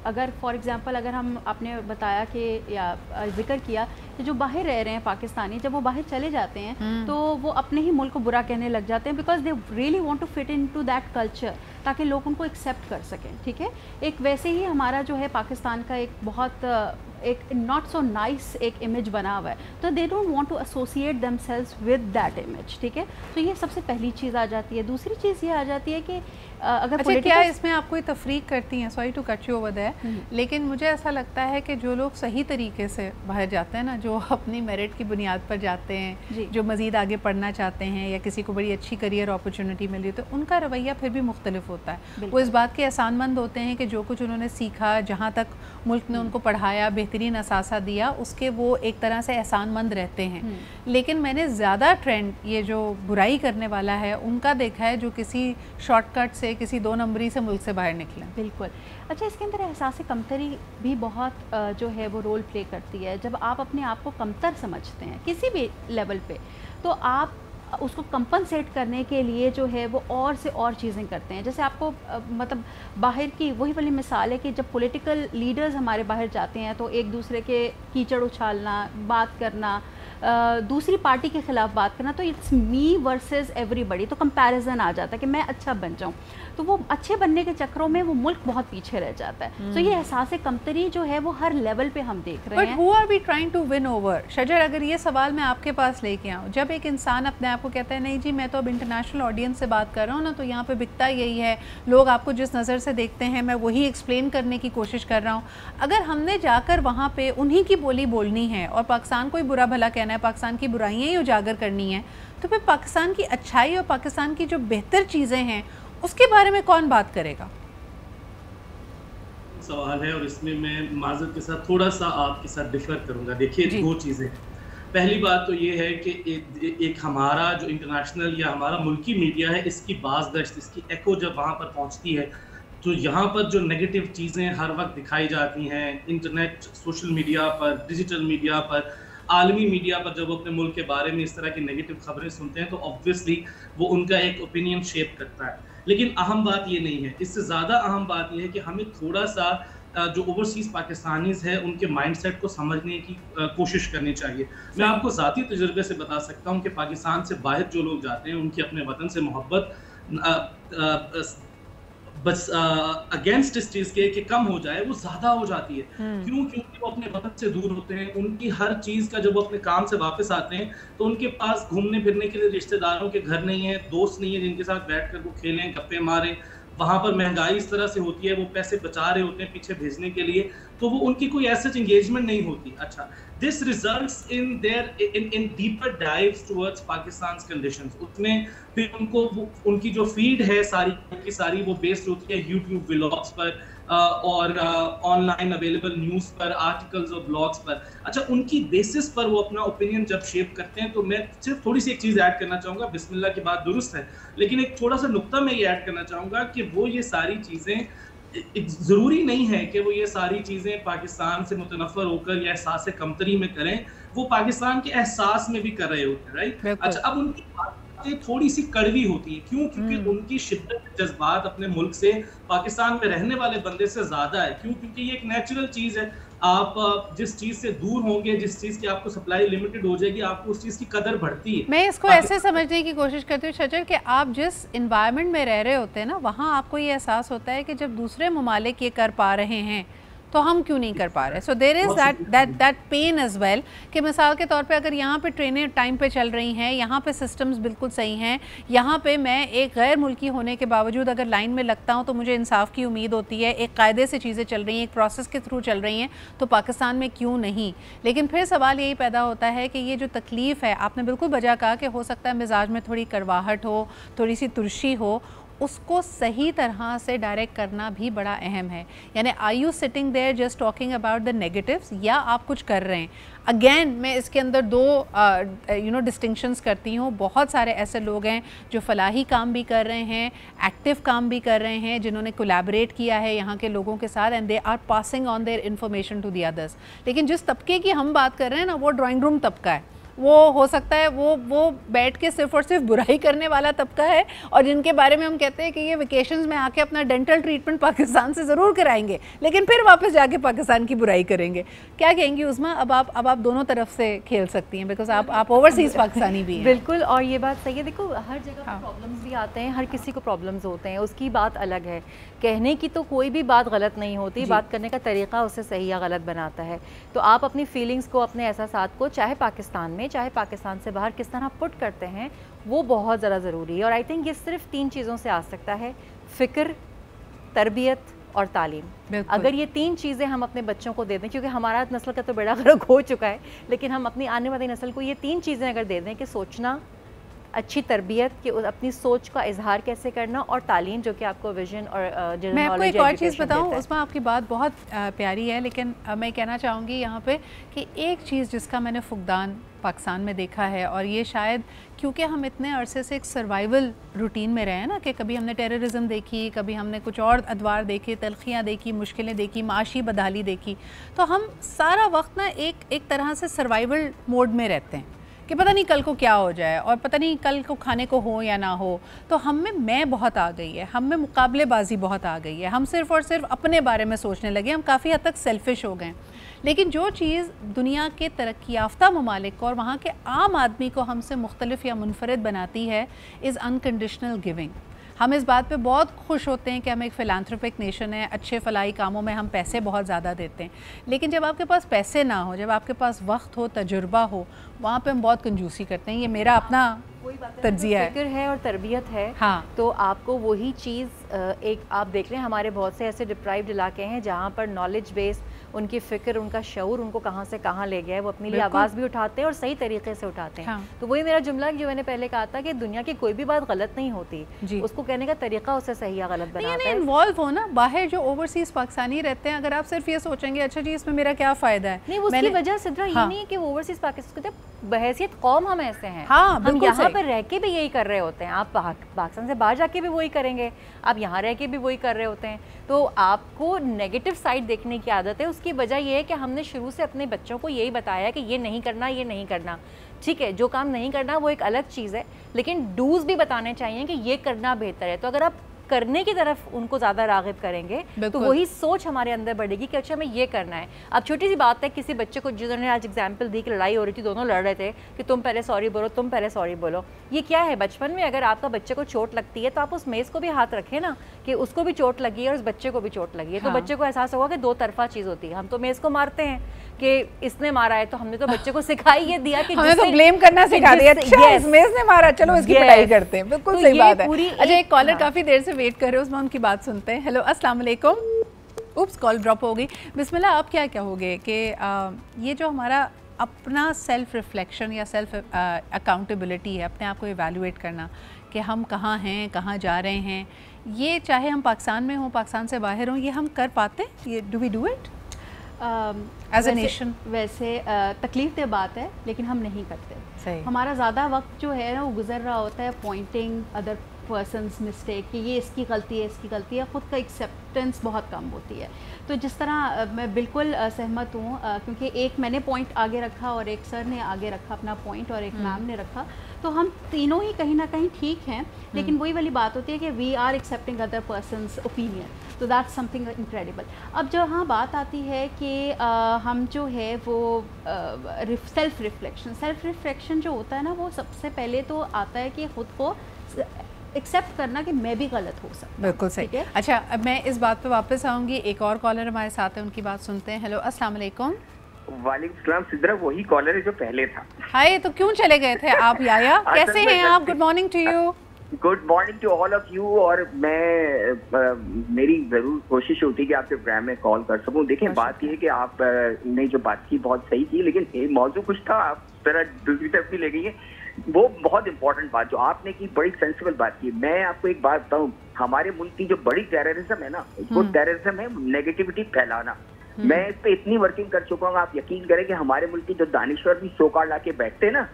अगर फॉर एग्जांपल अगर हम, आपने बताया कि या जिक्र किया कि जो बाहर रह रहे हैं पाकिस्तानी, जब वो बाहर चले जाते हैं तो वो अपने ही मुल्क को बुरा कहने लग जाते हैं, because they really want to fit in to that culture, ताकि लोग उनको एक्सेप्ट कर सकें, ठीक है। एक वैसे ही हमारा जो है पाकिस्तान का एक बहुत एक नॉट सो नाइस एक इमेज बना हुआ है, तो they don't want to associate themselves with that image, ठीक है। तो ये सबसे पहली चीज़ आ जाती है। दूसरी चीज़ ये आ जाती है कि अगर अच्छा, क्या इसमें आप कोई तफरीक करती हैं? Sorry to cut you over there, लेकिन मुझे ऐसा लगता है कि जो लोग सही तरीके से बाहर जाते हैं ना, जो अपनी मेरिट की बुनियाद पर जाते हैं, जो मज़ीद आगे पढ़ना चाहते हैं या किसी को बड़ी अच्छी करियर अपॉर्चुनिटी मिली, तो उनका रवैया फिर भी मुख्तलिफ होता है। वो इस बात के एहसानमंद होते हैं कि जो कुछ उन्होंने सीखा, जहाँ तक मुल्क ने उनको पढ़ाया, बेहतरीन असासा दिया, उसके वो एक तरह से एहसानमंद रहते हैं। लेकिन मैंने ज़्यादा ट्रेंड ये जो बुराई करने वाला है उनका देखा है, जो किसी शॉर्टकट से, किसी 2 नंबरी से मुल्क से बाहर निकले। बिल्कुल। अच्छा, इसके अंदर एहसास कमतरी भी बहुत जो है वो रोल प्ले करती है। जब आप अपने आप को कमतर समझते हैं किसी भी लेवल पे, तो आप उसको कंपनसेट करने के लिए जो है वो और से और चीज़ें करते हैं। जैसे आपको मतलब बाहर की वही वाली मिसाल है कि जब पॉलिटिकल लीडर्स हमारे बाहर जाते हैं तो एक दूसरे के कीचड़ उछालना, बात करना, दूसरी पार्टी के ख़िलाफ़ बात करना, तो इट्स मी वर्सेस एवरीबडी, तो कंपैरिजन आ जाता है कि मैं अच्छा बन जाऊँ। तो वो अच्छे बनने के चक्करों में वो मुल्क बहुत पीछे रह जाता है। तो ये एहसास कमतरी जो है वो हर लेवल पे हम देख रहे हैं। But who are we trying to win over? शजर, अगर ये सवाल मैं आपके पास लेके आऊँ, जब एक इंसान अपने आप को कहता है नहीं जी मैं तो अब इंटरनेशनल ऑडियंस से बात कर रहा हूँ ना, तो यहाँ पे बिकता यही है, लोग आपको जिस नज़र से देखते हैं मैं वही एक्सप्लेन करने की कोशिश कर रहा हूँ। अगर हमने जाकर वहाँ पे उन्हीं की बोली बोलनी है और पाकिस्तान को ही बुरा भला कहना है, पाकिस्तान की बुराइयाँ ही उजागर करनी है, तो फिर पाकिस्तान की अच्छाई और पाकिस्तान की जो बेहतर चीज़ें हैं उसके बारे में कौन बात करेगा? सवाल है और इसमें मैं माजरत के साथ थोड़ा सा आपके साथ डिफर करूंगा। देखिए, 2 चीज़ें। पहली बात तो ये है कि एक हमारा जो इंटरनेशनल या हमारा मुल्की मीडिया है, इसकी बाज़गश्त, इसकी एको जब वहाँ पर पहुँचती है तो यहाँ पर जो नेगेटिव चीज़ें हर वक्त दिखाई जाती हैं, इंटरनेट, सोशल मीडिया पर, डिजिटल मीडिया पर, आलमी मीडिया पर, जब वो अपने मुल्क के बारे में इस तरह की नेगेटिव खबरें सुनते हैं तो ऑब्वियसली वो उनका एक ओपिनियन शेप करता है। लेकिन अहम बात ये नहीं है, इससे ज़्यादा अहम बात ये है कि हमें थोड़ा सा जो ओवरसीज़ पाकिस्तानीज़ है उनके माइंडसेट को समझने की कोशिश करनी चाहिए। मैं आपको ज़ाती तजुर्बे से बता सकता हूँ कि पाकिस्तान से बाहर जो लोग जाते हैं उनकी अपने वतन से मोहब्बत बस अगेंस्ट इस चीज़ के कि कम हो जाए वो ज़्यादा हो जाती है। क्यों? क्योंकि वो अपने वतन से दूर होते हैं, उनकी हर चीज़ का जब वो अपने काम से वापस आते हैं तो उनके पास घूमने फिरने के लिए रिश्तेदारों के घर नहीं है, दोस्त नहीं है जिनके साथ बैठकर वो खेलें, गप्पे मारें। वहाँ पर महंगाई इस तरह से होती है, वो पैसे बचा रहे होते हैं पीछे भेजने के लिए, तो वो उनकी कोई ऐसा एंगेजमेंट नहीं होती। अच्छा, this results in their in deeper dives towards Pakistan's conditions. उसमें फिर उनको उनकी जो फीड है सारी की सारी वो बेस्ड होती है यूट्यूब व्लॉग्स पर और ऑनलाइन अवेलेबल न्यूज़ पर, आर्टिकल्स और ब्लॉग्स पर। अच्छा, उनकी बेसिस पर वो अपना ओपिनियन जब शेप करते हैं, तो मैं सिर्फ थोड़ी सी एक चीज़ ऐड करना चाहूँगा, बिस्मिल्लाह की बात दुरुस्त है, लेकिन एक थोड़ा सा नुक्ता मैं ये ऐड करना चाहूँगा कि वो ये सारी चीज़ें ज़रूरी नहीं है कि वो ये सारी चीज़ें पाकिस्तान से मुतनफ़र होकर या एहसास कमतरी में करें, वो पाकिस्तान के एहसास में भी कर रहे होते हैं, राइट? अच्छा, अब उनकी बातें थोड़ी सी कड़वी होती है। क्यों? क्योंकि उनकी शिद्दत जज्बात अपने मुल्क से, पाकिस्तान में रहने वाले बंदे से ज़्यादा है। क्यों? क्योंकि ये एक नेचुरल चीज़ है। आप जिस चीज़ से दूर होंगे, जिस चीज़ की आपको सप्लाई लिमिटेड हो जाएगी, आपको उस चीज़ की कदर बढ़ती है। मैं इसको ऐसे समझने की कोशिश करती हूँ शजर कि आप जिस इन्वायरमेंट में रह रहे होते हैं ना, वहाँ आपको ये एहसास होता है कि जब दूसरे ममालिक ये कर पा रहे हैं तो हम क्यों नहीं कर पा रहे। So there is that pain as well कि मिसाल के तौर पे अगर यहाँ पे ट्रेनें टाइम पे चल रही हैं, यहाँ पे सिस्टम्स बिल्कुल सही हैं, यहाँ पे मैं एक गैर मुल्की होने के बावजूद अगर लाइन में लगता हूँ तो मुझे इंसाफ की उम्मीद होती है, एक कायदे से चीज़ें चल रही हैं, एक प्रोसेस के थ्रू चल रही हैं, तो पाकिस्तान में क्यों नहीं। लेकिन फिर सवाल यही पैदा होता है कि ये जो तकलीफ़ है, आपने बिल्कुल बजा कहा कि हो सकता है मिजाज में थोड़ी कड़वाहट हो, थोड़ी सी तुरशी हो, उसको सही तरह से डायरेक्ट करना भी बड़ा अहम है। यानी are you sitting there just talking about the negatives, या आप कुछ कर रहे हैं। अगेन मैं इसके अंदर दो डिस्टिंक्शंस करती हूँ। बहुत सारे ऐसे लोग हैं जो फलाही काम भी कर रहे हैं, एक्टिव काम भी कर रहे हैं, जिन्होंने कोलैबोरेट किया है यहाँ के लोगों के साथ, and they are passing on their information to the others. लेकिन जिस तबके की हम बात कर रहे हैं ना, वो ड्राइंग रूम तबका है। वो हो सकता है वो बैठ के सिर्फ और सिर्फ बुराई करने वाला तबका है, और जिनके बारे में हम कहते हैं कि ये वेकेशंस में आके अपना डेंटल ट्रीटमेंट पाकिस्तान से ज़रूर कराएंगे, लेकिन फिर वापस जाके पाकिस्तान की बुराई करेंगे। क्या कहेंगी उस्मा? अब आप दोनों तरफ से खेल सकती हैं, बिकॉज आप ओवरसीज़ पाकिस्तानी भी हैं। बिल्कुल, और ये बात सही है। देखो, हर जगह प्रॉब्लम्स भी आते हैं, हर किसी को प्रॉब्लम्स होते हैं, उसकी बात अलग है। कहने की तो कोई भी बात गलत नहीं होती, बात करने का तरीका उसे सही या गलत बनाता है। तो आप अपनी फीलिंग्स को, अपने एहसासात को, चाहे पाकिस्तान में चाहे पाकिस्तान से बाहर, किस तरह पुट करते हैं, वो बहुत ज़्यादा ज़रूरी है। और आई थिंक ये सिर्फ 3 चीज़ों से आ सकता है: फ़िक्र, तरबियत और तालीम। अगर ये 3 चीज़ें हम अपने बच्चों को दे दें, क्योंकि हमारा नस्ल का तो बेड़ा गर्क हो चुका है, लेकिन हम अपनी आने वाली नस्ल को ये 3 चीज़ें अगर दे दें कि सोचना, अच्छी तरबियत, कि अपनी सोच का इजहार कैसे करना, और तालीम जो कि आपको विजन और मैं आपको एक और चीज़ बताऊं, उसमें आपकी बात बहुत प्यारी है, लेकिन मैं कहना चाहूँगी यहाँ पे कि एक चीज़ जिसका मैंने फुकदान पाकिस्तान में देखा है, और ये शायद क्योंकि हम इतने अरसे से एक सर्वाइवल रूटीन में रहे हैं ना, कि कभी हमने टेररिज्म देखी, कभी हमने कुछ और अदवार देखे, तलखियाँ देखी, मुश्किलें देखी, माशी बदहाली देखी, तो हम सारा वक्त ना एक तरह से सर्वाइवल मोड में रहते हैं कि पता नहीं कल को क्या हो जाए, और पता नहीं कल को खाने को हो या ना हो। तो हम में मैं बहुत आ गई है, हम में मुकाबलेबाजी बहुत आ गई है, हम सिर्फ़ और सिर्फ अपने बारे में सोचने लगे, हम काफ़ी हद तक सेल्फिश हो गए। लेकिन जो चीज़ दुनिया के तरक्की याफ्ता ममालिक को और वहाँ के आम आदमी को हमसे मुख्तलिफ या मुनफरद बनाती है, इज़ अनकंडीशनल गिविंग। हम इस बात पे बहुत खुश होते हैं कि हम एक फ़िलांथ्रोपिक नेशन है, अच्छे फलाही कामों में हम पैसे बहुत ज़्यादा देते हैं, लेकिन जब आपके पास पैसे ना हो, जब आपके पास वक्त हो, तजुर्बा हो, वहाँ पे हम बहुत कंजूसी करते हैं। ये मेरा अपना तज्जिया है। फिक्र है और तरबियत है, हाँ, तो आपको वही चीज़ एक आप देख रहे हैं, हमारे बहुत से ऐसे डिप्राइव्ड इलाके हैं जहाँ पर नॉलेज बेस, उनकी फ़िक्र, उनका शऊर उनको कहाँ से कहाँ ले गया है, वो अपने लिए आवाज़ भी उठाते हैं और सही तरीके से उठाते हैं। हाँ। तो वही मेरा जुमला जो मैंने पहले कहा था कि दुनिया की कोई भी बात गलत नहीं होती, उसको कहने का तरीका उसे सही या गलत बनाता है। इन्वॉल्व हो ना, बाहर जो ओवरसीज़ पाकिस्तानी रहते हैं, अगर आप सिर्फ ये सोचेंगे अच्छा जी इसमें मेरा क्या फ़ायदा है, नहीं, उसकी वजह सिद्रा ये नहीं है कि ओवरसीज़ पाकिस्तान बहैसियत कौम हम ऐसे हैं, हम यहाँ पर रह के भी यही कर रहे होते हैं। आप पाकिस्तान से बाहर जाके भी वही करेंगे, आप यहाँ रह के भी वही कर रहे होते हैं। तो आपको नेगेटिव साइड देखने की आदत है। उसकी वजह यह है कि हमने शुरू से अपने बच्चों को यही बताया कि ये नहीं करना, ये नहीं करना। ठीक है, जो काम नहीं करना वो एक अलग चीज़ है, लेकिन डूज भी बताने चाहिए कि ये करना बेहतर है। तो अगर आप करने की तरफ उनको ज़्यादा राग़िब करेंगे तो वही सोच हमारे अंदर बढ़ेगी कि अच्छा हमें ये करना है। अब छोटी सी बात है, किसी बच्चे को जिन्होंने आज एग्जाम्पल दी कि लड़ाई हो रही थी, दोनों लड़ रहे थे कि तुम पहले सॉरी बोलो, तुम पहले सॉरी बोलो, ये क्या है? बचपन में अगर आपका बच्चे को चोट लगती है तो आप उस मेज़ को भी हाथ रखें ना कि उसको भी चोट लगी है और उस बच्चे को भी चोट लगी है। तो बच्चे को एहसास होगा कि दो तरफा चीज़ होती है। हम तो मेज़ को मारते हैं कि इसने मारा है, तो हमने तो बच्चे को सिखाई ये दिया कि हमने तो ब्लेम करना सिखा दिया, अच्छा इस मेज़ ने मारा, चलो इसकी पिटाई करते हैं। बिल्कुल सही बात है। अच्छा, एक कॉलर काफ़ी देर से वेट कर रहे हो, उसमें उनकी बात सुनते हैं। हेलो, अस्सलाम वालेकुम। उप्स, कॉल ड्रॉप हो गई। बिस्मिल्लाह, आप क्या कहोगे कि ये जो हमारा अपना सेल्फ रिफ्लेक्शन या सेल्फ अकाउंटेबिलिटी है, अपने आप को इवैल्यूएट करना कि हम कहाँ हैं, कहाँ जा रहे हैं, ये चाहे हम पाकिस्तान में हों, पाकिस्तान से बाहर हों, ये हम कर पाते? ये do we do it as a nation? वैसे तकलीफ दे बात है, लेकिन हम नहीं करते। सही। हमारा ज़्यादा वक्त जो है ना वो गुजर रहा होता है पॉइंटिंग अदर पर्सनस मिस्टेक कि ये इसकी गलती है, इसकी गलती है। ख़ुद का एक्सेप्टेंस बहुत कम होती है। तो जिस तरह मैं बिल्कुल सहमत हूँ, क्योंकि एक मैंने पॉइंट आगे रखा और एक सर ने आगे रखा अपना पॉइंट और एक मैम ने रखा, तो हम तीनों ही कहीं ना कहीं ठीक हैं, लेकिन वही वाली बात होती है कि we are accepting other persons opinion, तो दैट्स समथिंग इनक्रेडिबल। अब जो हाँ बात आती है कि हम जो है वो सेल्फ रिफ्लेक्शन जो होता है ना, वो सबसे पहले तो आता है कि ख़ुद को एक्सेप्ट करना कि मैं भी गलत हो सकता। बिल्कुल सही। अच्छा, अब मैं इस बात पे वापस आऊँगी। एक और कॉलर हमारे साथ है, उनकी बात सुनते हैं। हेलो, अस्सलाम वालेकुम। वालेकुम सलाम। सिद्रा वही कॉलर है जो पहले था। हाय, तो क्यों चले गए थे आप याया? कैसे हैं आप? Good morning to you. Good morning to all of you. और मैं मेरी जरूर कोशिश होती है कि आपके प्रोग्राम में कॉल कर सकूं। देखें, बात ये है कि आप ने जो बात की बहुत सही की, लेकिन मौजू कुछ था, आप जरा दूसरी तरफ भी ले गई है। वो बहुत इंपॉर्टेंट बात जो आपने की, बड़ी सेंसिबल बात की। मैं आपको एक बात बताऊं, हमारे मुल्क की जो बड़ी टेररिज्म है ना, वो टेररिज्म है नेगेटिविटी फैलाना। मैं इस पे इतनी वर्किंग कर चुका हूँ, आप यकीन करें कि हमारे मुल्क की जो दानिश्वर भी सोकार ला के बैठते हैं ना,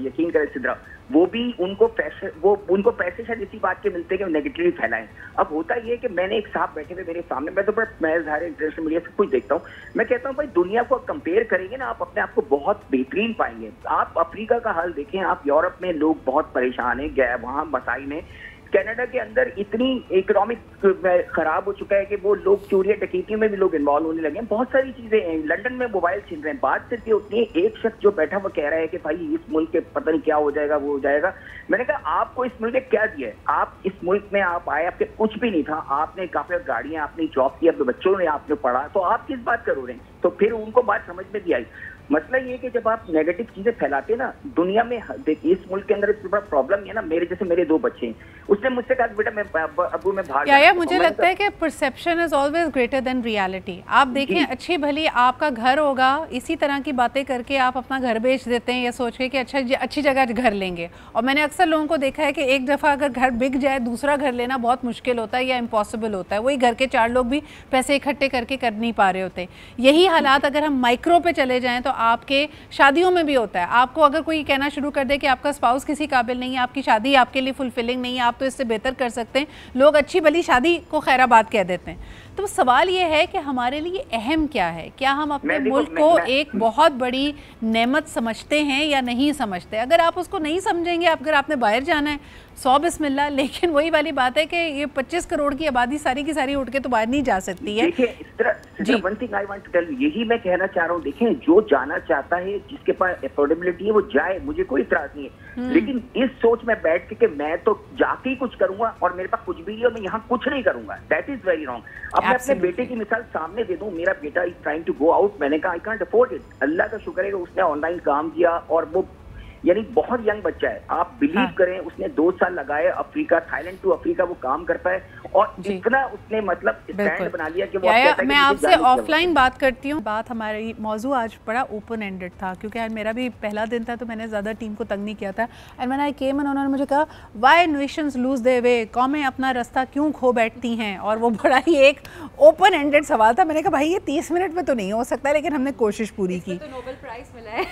यकीन करें सिद्रा, वो भी उनको पैसे शायद इसी बात के मिलते हैं कि नेगेटिविटी फैलाएं। अब होता ये है कि मैंने एक साहब बैठे हुए मेरे सामने, मैं ज़ाहिर इंटरनेशनल मीडिया सब कुछ देखता हूँ, मैं कहता हूँ भाई दुनिया को कंपेयर करेंगे ना, आप अपने आप को बहुत बेहतरीन पाएंगे। आप अफ्रीका का हाल देखें, आप यूरोप में लोग बहुत परेशान है, वहाँ मसाइल में, कनाडा के अंदर इतनी इकोनॉमिक खराब हो चुका है कि वो लोग चोरी डकैतियों में भी लोग इन्वॉल्व होने लगे हैं। बहुत सारी चीजें हैं, लंदन में मोबाइल छीन रहे हैं। बात सिर्फ ये होती है, एक शख्स जो बैठा वो कह रहा है कि भाई इस मुल्क के पता नहीं क्या हो जाएगा, वो हो जाएगा। मैंने कहा आपको इस मुल्क ने क्या दिया है? आप इस मुल्क में आप आए, आपके कुछ भी नहीं था, आपने काफी गाड़ियां, आपने जॉब की, अपने बच्चों ने आपने पढ़ा, तो आप किस बात करो रहे हैं? तो फिर उनको बात समझ में भी आई। मसला ये है कि जब आप नेगेटिव चीजें फैलाते ना दुनिया में, देखिए इस मुल्क के अंदर इससे बड़ा प्रॉब्लम है ना, मेरे दो बच्चे हैं, उसने मुझसे कहा बेटा मैं अबू मैं भाग या मुझे लगता है कि perception is always greater than reality. आप देखें, अच्छी भली आपका घर होगा, इसी तरह की बातें करके आप अपना घर बेच देते हैं, ये सोच के कि अच्छा अच्छी जगह घर लेंगे। और मैंने अक्सर लोगों को देखा है कि एक दफ़ा अगर घर बिक जाए, दूसरा घर लेना बहुत मुश्किल होता है या इम्पॉसिबल होता है। वही घर के 4 लोग भी पैसे इकट्ठे करके कर नहीं पा रहे होते। यही हालात अगर हम माइक्रो पे चले जाएँ तो आपके शादियों में भी होता है। आपको अगर कोई कहना शुरू कर दे कि आपका स्पाउस किसी काबिल नहीं है, आपकी शादी आपके लिए फुलफिलिंग नहीं है, आप तो इससे बेहतर कर सकते हैं, लोग अच्छी भली शादी को खैराबाद कह देते हैं। तो सवाल ये है कि हमारे लिए अहम क्या है? क्या हम अपने मुल्क को एक बहुत बड़ी नेमत समझते हैं या नहीं समझते? अगर आप उसको नहीं समझेंगे, अगर आपने बाहर जाना है 100 बिस्मिल्लाह, लेकिन वही वाली बात है कि ये 25 करोड़ की आबादी सारी की सारी उठ के तो बाहर नहीं जा सकती है। देखिए, इस तरह one thing I want to tell you, यही मैं कहना चाह रहा हूँ। देखें, जो जाना चाहता है, जिसके पास अफोर्डेबिलिटी है, वो जाए, मुझे कोई इतराज नहीं है। लेकिन इस सोच में बैठ के कि मैं तो जाके ही कुछ करूंगा और मेरे पास कुछ भी नहीं और मैं यहाँ कुछ नहीं करूंगा, दैट इज वेरी रॉन्ग। अब मैं अपने बेटे की मिसाल सामने दे दूं, मेरा बेटा is trying to go out, मैंने कहा आई कांट अफोर्ड इट। अल्लाह का शुक्र है कि उसने ऑनलाइन काम किया और वो यानी बहुत यंग बच्चा है, आप बिलीव करें, उसने 2 साल लगाए, अफ्रीका, थाईलैंड टू अफ्रीका वो काम करता है और इतना उसने मतलब स्टैंड बना लिया कि वो कहता है कि मैं आपसे ऑफलाइन बात करती हूँ। बात हमारी मौजू आज बड़ा ओपन एंडेड था, क्योंकि आज मेरा भी पहला दिन था, तो मैंने ज़्यादा टीम को तंग नहीं किया था। एंड व्हेन आई केम, उन्होंने मुझे कहा why nations lose their way, कौमें अपना रास्ता क्यों खो बैठती हैं, और वो बड़ा ही एक ओपन एंडेड सवाल था। मैंने कहा भाई ये 30 मिनट में तो नहीं हो सकता, लेकिन हमने कोशिश पूरी की। तो नोबेल प्राइज मिला है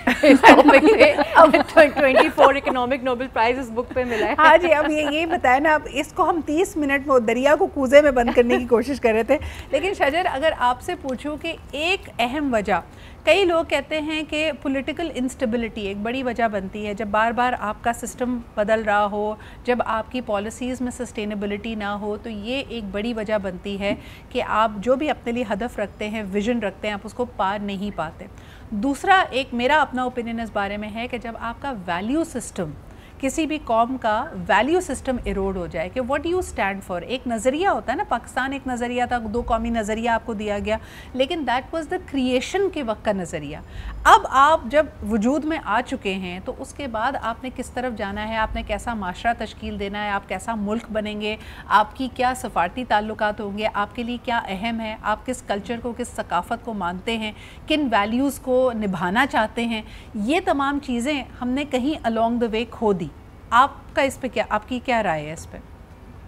24 इकोनॉमिक नोबेल प्राइज इस बुक पे मिला है। हाँ जी, अब ये बताया ना, अब इसको हम 30 मिनट में दरिया को कूजे में बंद करने की कोशिश कर रहे थे। लेकिन शजर, अगर आपसे पूछूं कि एक अहम वजह कई लोग कहते हैं कि पॉलिटिकल इंस्टेबिलिटी एक बड़ी वजह बनती है, जब बार बार आपका सिस्टम बदल रहा हो, जब आपकी पॉलिसीज़ में सस्टेनेबिलिटी ना हो, तो ये एक बड़ी वजह बनती है कि आप जो भी अपने लिए हदफ रखते हैं, विजन रखते हैं, आप उसको पार नहीं पाते। दूसरा, एक मेरा अपना ओपिनियन इस बारे में है कि जब आपका वैल्यू सिस्टम, किसी भी कौम का वैल्यू सिस्टम इरोड हो जाए कि व्हाट यू स्टैंड फॉर, एक नज़रिया होता है ना, पाकिस्तान एक नज़रिया था, दो कौमी नज़रिया आपको दिया गया, लेकिन दैट वाज द क्रिएशन के वक्त का नज़रिया। अब आप जब वजूद में आ चुके हैं तो उसके बाद आपने किस तरफ जाना है, आपने कैसा माशरा तश्कील देना है, आप कैसा मुल्क बनेंगे, आपकी क्या सफारती ताल्लुकात होंगे, आपके लिए क्या अहम है, आप किस कल्चर को, किस सकाफ़त को मानते हैं, किन वैल्यूज़ को निभाना चाहते हैं, ये तमाम चीज़ें हमने कहीं अलॉन्ग द वे खो दी। आपका इस पे क्या, आपकी क्या राय है इस पे?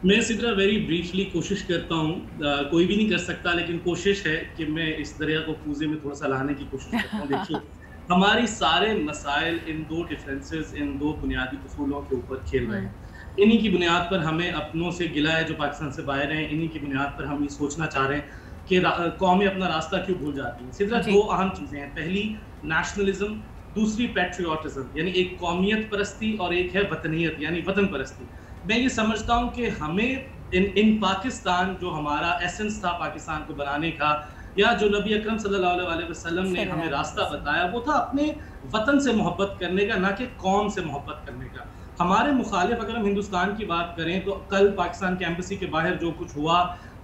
मैं सिद्रा वेरी ब्रीफली कोशिश करता हूँ, कोई भी नहीं कर सकता, लेकिन कोशिश है कि मैं इस दरिया को कूजे में थोड़ा सा लाने की कोशिश करता हूँ। देखिए, हमारी सारे मसाइल इन दो डिफरेंसेस, इन दो बुनियादी उसूलों के ऊपर खेल रहे हैं। इन्हीं की बुनियाद पर हमें अपनों से गिला है जो पाकिस्तान से बाहर हैं, इन्हीं की बुनियाद पर हम ये सोचना चाह रहे हैं कि कौमें अपना रास्ता क्यों भूल जाती हैं। सिद्रा, दो अहम चीज़ें हैं, पहली नेशनलिज्म, दूसरी पैट्रियोटिज्म, यानी एक कौमियत परस्ती और एक है वतनियत यानी वतन परस्ती। मैं ये समझता हूँ कि हमें इन पाकिस्तान, जो हमारा एसेंस था पाकिस्तान को बनाने का, या जो नबी अकरम सल्लल्लाहु अलैहि वसल्लम ने हमें रास्ता बताया, वो था अपने वतन से मोहब्बत करने का, ना कि कौम से मोहब्बत करने का। हमारे मुखालिफ अगर हम हिंदुस्तान की बात करें तो कल पाकिस्तान के एम्बेसी के बाहर जो कुछ हुआ,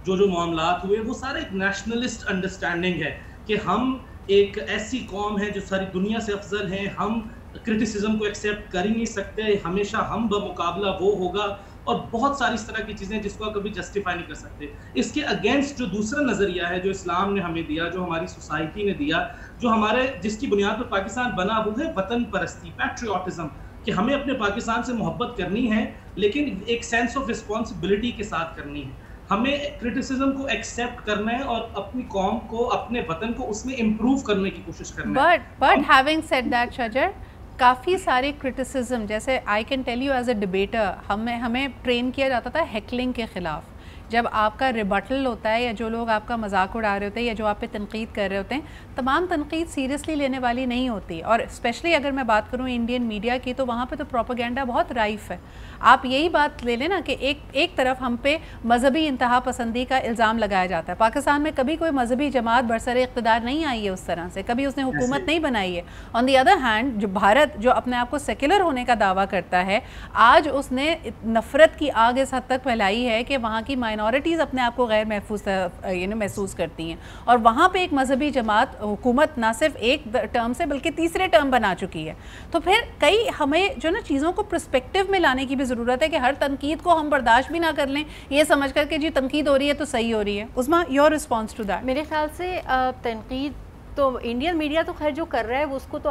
जो मामलात हुए, वो सारे एक नेशनलिस्ट अंडरस्टैंडिंग है कि हम एक ऐसी कौम है जो सारी दुनिया से अफजल है, हम क्रिटिसिज्म को एक्सेप्ट कर ही नहीं सकते, हमेशा हम बमुकाबला वो होगा, और बहुत सारी इस तरह की चीज़ें जिसको आप कभी जस्टिफाई नहीं कर सकते। इसके अगेंस्ट जो दूसरा नज़रिया है, जो इस्लाम ने हमें दिया, जो हमारी सोसाइटी ने दिया, जो हमारे जिसकी बुनियाद पर पाकिस्तान बना, वो है वतन परस्ती, पैट्रियोटिज्म, कि हमें अपने पाकिस्तान से मोहब्बत करनी है, लेकिन एक सेंस ऑफ रिस्पॉन्सिबिलिटी के साथ करनी है। हमें क्रिटिसिज्म को एक्सेप्ट करना है और अपनी कौम को, अपने वतन को उसमें इम्प्रूव करने की कोशिश करना है। बट हैविंग सेड दैट शजर, काफ़ी सारे क्रिटिसिज्म, जैसे I can tell you as a debater, हमें ट्रेन किया जाता था हैकलिंग के ख़िलाफ़। जब आपका रिबटल होता है या जो लोग आपका मजाक उड़ा रहे होते हैं या जो आप पे तनकीद कर रहे होते हैं, तमाम तनकीद सीरियसली लेने वाली नहीं होती। और स्पेशली अगर मैं बात करूँ इंडियन मीडिया की, तो वहाँ पे तो प्रोपेगेंडा बहुत राइफ है। आप यही बात ले लें ना कि एक तरफ हम पे मजहबी इंतहा पसंदी का इल्ज़ाम लगाया जाता है। पाकिस्तान में कभी कोई मजहबी जमात बरसरे इक़्तिदार नहीं आई है उस तरह से, कभी उसने हुकूमत नहीं बनाई है। ऑन दी अदर हैंड, जो भारत जो अपने आप को सेक्युलर होने का दावा करता है, आज उसने नफ़रत की आग इस हद तक फैलाई है कि वहाँ की माइनॉरिटीज़ अपने आप को गैर महसूस करती हैं, और वहाँ पे एक मजहबी जमात हुकूमत ना सिर्फ एक टर्म से बल्कि तीसरे टर्म बना चुकी है। तो फिर हमें जो ना चीज़ों को पर्सपेक्टिव में लाने की भी ज़रूरत है कि हर तनकीद को हम बर्दाश्त भी ना कर लें ये समझ कर के जी तनकीद हो रही है तो सही हो रही है। उस्मा, योर रिस्पॉन्स टू दैट? मेरे ख्याल से तनकीद तो इंडियन मीडिया तो खैर जो कर रहा है उसको तो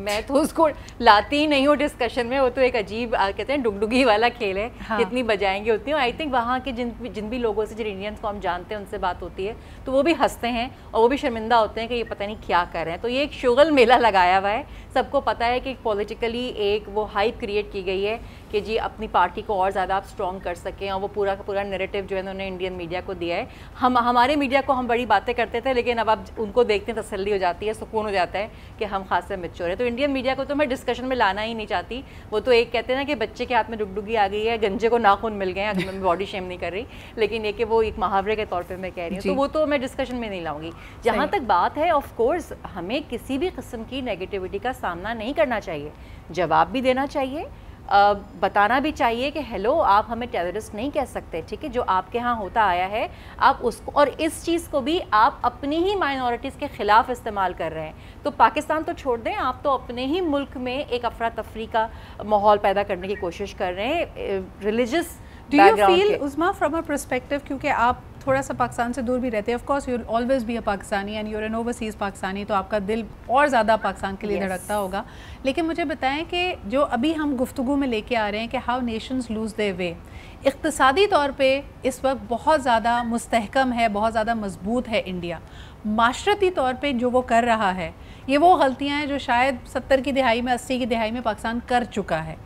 मैं तो उसको लाती ही नहीं हूँ डिस्कशन में। वो तो एक अजीब कहते हैं डुगडुगी वाला खेल है। हाँ। जितनी बजाएंगे उतनी। आई थिंक वहाँ के जिन भी लोगों से, जिन इंडियंस को हम जानते हैं, उनसे बात होती है तो वो भी हंसते हैं और वो भी शर्मिंदा होते हैं कि ये पता नहीं क्या कर रहे हैं। तो ये एक शुगल मेला लगाया हुआ है। सबको पता है कि पॉलिटिकली एक वो हाइप क्रिएट की गई है कि जी अपनी पार्टी को और ज़्यादा आप स्ट्रॉन्ग कर सकें, और वो पूरा का पूरा नैरेटिव जो है उन्होंने इंडियन मीडिया को दिया है। हमारे मीडिया को हम बड़ी बातें करते थे, लेकिन अब आप उनको देखते हैं तसल्ली हो जाती है, सुकून हो जाता है कि हम खास से मैच्योर है। तो इंडियन मीडिया को तो मैं डिस्कशन में लाना ही नहीं चाहती। वो तो एक कहते हैं ना कि बच्चे के हाथ में डुगडुगी आ गई है, गंजे को नाखून मिल गए हैं। अगर मैं बॉडी शेम नहीं कर रही, लेकिन ये कि वो एक मुहावरे के तौर पर मैं कह रही हूँ, तो वो तो मैं डिस्कशन में नहीं लाऊंगी। जहाँ तक बात है, ऑफ कोर्स हमें किसी भी किस्म की नेगेटिविटी का सामना नहीं करना चाहिए, जवाब भी देना चाहिए, बताना भी चाहिए कि हेलो आप हमें टेररिस्ट नहीं कह सकते, ठीक है, जो आपके यहाँ होता आया है आप उसको, और इस चीज़ को भी आप अपनी ही माइनॉरिटीज़ के ख़िलाफ़ इस्तेमाल कर रहे हैं। तो पाकिस्तान तो छोड़ दें, आप तो अपने ही मुल्क में एक अफरा तफरी का माहौल पैदा करने की कोशिश कर रहे हैं रिलीजियस बैकग्राउंड के। उस्मा, फ्रॉम अ पर्सपेक्टिव, क्योंकि आप थोड़ा सा पाकिस्तान से दूर भी रहते हैं, of course you will always be a Pakistani and you are an overseas Pakistani, तो आपका दिल और ज़्यादा पाकिस्तान के लिए धड़कता होगा। लेकिन मुझे बताएं कि जो अभी हम गुफ्तगू में लेके आ रहे हैं कि how nations lose their way, इक़्तिसादी तौर पे इस वक्त बहुत ज़्यादा मुस्तहकम है, बहुत ज़्यादा मजबूत है इंडिया। माशरती तौर पे जो वो कर रहा है, ये वो गलतियाँ हैं जो शायद 70 की दिहाई में, 80 की दिहाई में पाकिस्तान कर चुका है।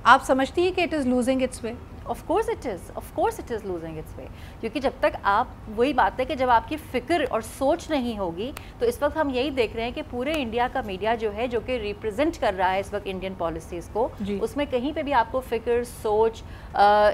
आप समझती हैं कि it is losing its way? Of course it is losing its way, क्योंकि जब तक आप, वही बात है कि जब आपकी फ़िक्र और सोच नहीं होगी, तो इस वक्त हम यही देख रहे हैं कि पूरे इंडिया का मीडिया जो है, जो कि रिप्रेजेंट कर रहा है इस वक्त इंडियन पॉलिसीज़ को, उसमें कहीं पे भी आपको फ़िक्र, सोच,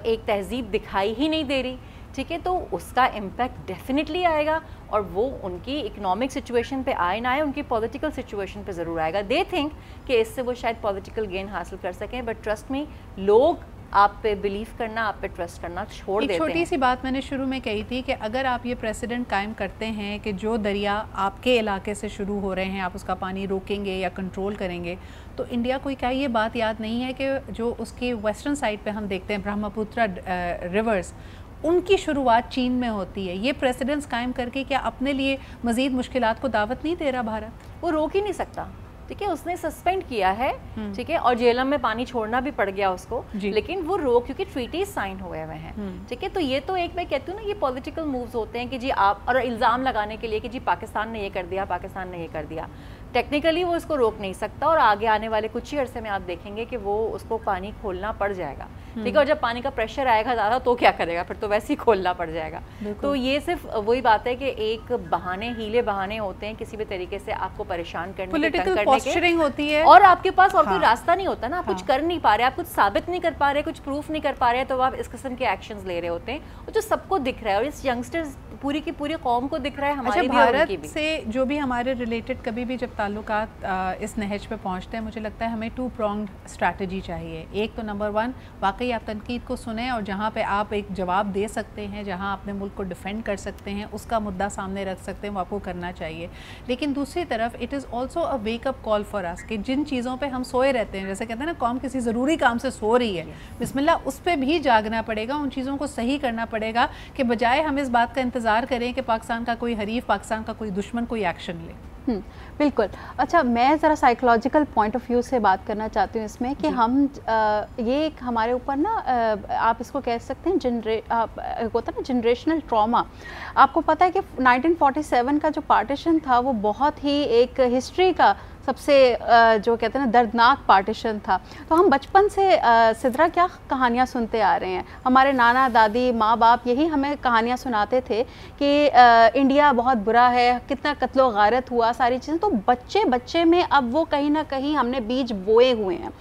एक तहजीब दिखाई ही नहीं दे रही, ठीक है। तो उसका इम्पैक्ट डेफिनेटली आएगा, और वो उनकी इकोनॉमिक सिचुएशन पे आए ना आए, उनकी पॉलिटिकल सिचुएशन पे ज़रूर आएगा। दे थिंक कि इससे वो शायद पॉलिटिकल गेन हासिल कर सकें, बट ट्रस्ट मी, लोग आप पे बिलीव करना, आप पे ट्रस्ट करना छोड़ देते हैं। छोटी सी बात मैंने शुरू में कही थी कि अगर आप ये प्रेसिडेंट कायम करते हैं कि जो दरिया आपके इलाके से शुरू हो रहे हैं आप उसका पानी रोकेंगे या कंट्रोल करेंगे, तो इंडिया को क्या ये बात याद नहीं है कि जो उसके वेस्टर्न साइड पे हम देखते हैं ब्रह्मपुत्र रिवर्स, उनकी शुरुआत चीन में होती है। ये प्रेसिडेंट्स कायम करके क्या अपने लिए मज़ीद मुश्किलात को दावत नहीं दे रहा भारत? वो रोक ही नहीं सकता, ठीक है। उसने सस्पेंड किया है, ठीक है, और जेलम में पानी छोड़ना भी पड़ गया उसको, लेकिन वो रोक, क्योंकि ट्रीटीज साइन हुए हुए हैं, ठीक है। तो ये तो एक, मैं कहती हूँ ना, ये पॉलिटिकल मूव्स होते हैं कि जी आप, और इल्ज़ाम लगाने के लिए कि जी पाकिस्तान ने ये कर दिया, पाकिस्तान ने ये कर दिया। टेक्निकली वो इसको रोक नहीं सकता, और आगे आने वाले कुछ ही अरसे में आप देखेंगे कि वो उसको पानी खोलना पड़ जाएगा, ठीक है। और जब पानी का प्रेशर आएगा ज़्यादा तो क्या करेगा, फिर तो वैसे ही खोलना पड़ जाएगा। तो ये सिर्फ वही बात है कि एक बहाने, हीले बहाने होते हैं किसी भी तरीके से आपको परेशान करने पॉलिटिकल पोस्चरिंग होती है, और आपके पास और कोई रास्ता नहीं होता ना, आप कुछ कर नहीं पा रहे, आप कुछ साबित नहीं कर पा रहे, कुछ प्रूफ नहीं कर पा रहे, तो आप इस किस्म के एक्शंस ले रहे होते हैं, और जो सबको दिख रहा है, और इस यंगस्टर्स पूरी की पूरी कौम को दिख रहा है, हमारे भारत से जो भी हमारे रिलेटेड कभी भी जब ताल्लुकात इस नहज पे पहुंचते हैं, मुझे लगता है हमें 2 pronged स्ट्रैटेजी चाहिए। एक तो नंबर 1, वाकई आप तनकीद को सुने, और जहाँ पे आप एक जवाब दे सकते हैं, जहाँ अपने मुल्क को डिफेंड कर सकते हैं, उसका मुद्दा सामने रख सकते हैं, वो आपको करना चाहिए। लेकिन दूसरी तरफ it is also a wake up call for us कि जिन चीज़ों पे हम सोए रहते हैं, जैसे कहते हैं ना, कौम किसी ज़रूरी काम से सो रही है, बिस्मिल्लाह, उस पर भी जागना पड़ेगा, उन चीज़ों को सही करना पड़ेगा, कि बजाय हम इस बात का इंतज़ार करें कि पाकिस्तान का कोई हरीफ, पाकिस्तान का कोई दुश्मन कोई एक्शन ले। बिल्कुल। अच्छा, मैं ज़रा साइकोलॉजिकल पॉइंट ऑफ व्यू से बात करना चाहती हूँ इसमें कि हम ये एक हमारे ऊपर ना, आप इसको कह सकते हैं होता है ना जनरेशनल ट्रॉमा। आपको पता है कि 1947 का जो पार्टीशन था वो बहुत ही एक हिस्ट्री का सबसे जो कहते हैं ना दर्दनाक पार्टीशन था। तो हम बचपन से सिद्रा क्या कहानियाँ सुनते आ रहे हैं, हमारे नाना दादी माँ बाप यही हमें कहानियाँ सुनाते थे कि इंडिया बहुत बुरा है, कितना कत्लो गारत हुआ, सारी चीज़ें। तो बच्चे बच्चे में अब वो कहीं ना कहीं हमने बीज बोए हुए हैं।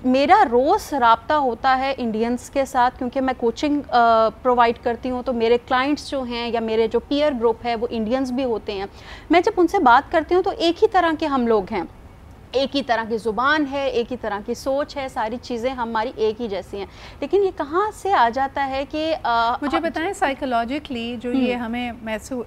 मेरा रोज़ रब्ता होता है इंडियंस के साथ, क्योंकि मैं कोचिंग प्रोवाइड करती हूँ, तो मेरे क्लाइंट्स जो हैं या मेरे जो पीयर ग्रुप है वो इंडियंस भी होते हैं। मैं जब उनसे बात करती हूँ तो एक ही तरह के हम लोग हैं, एक ही तरह की ज़ुबान है, एक ही तरह की सोच है, सारी चीज़ें हमारी एक ही जैसी हैं। लेकिन ये कहाँ से आ जाता है कि मुझे बताएं साइकोलॉजिकली जो ये हमें महसूस,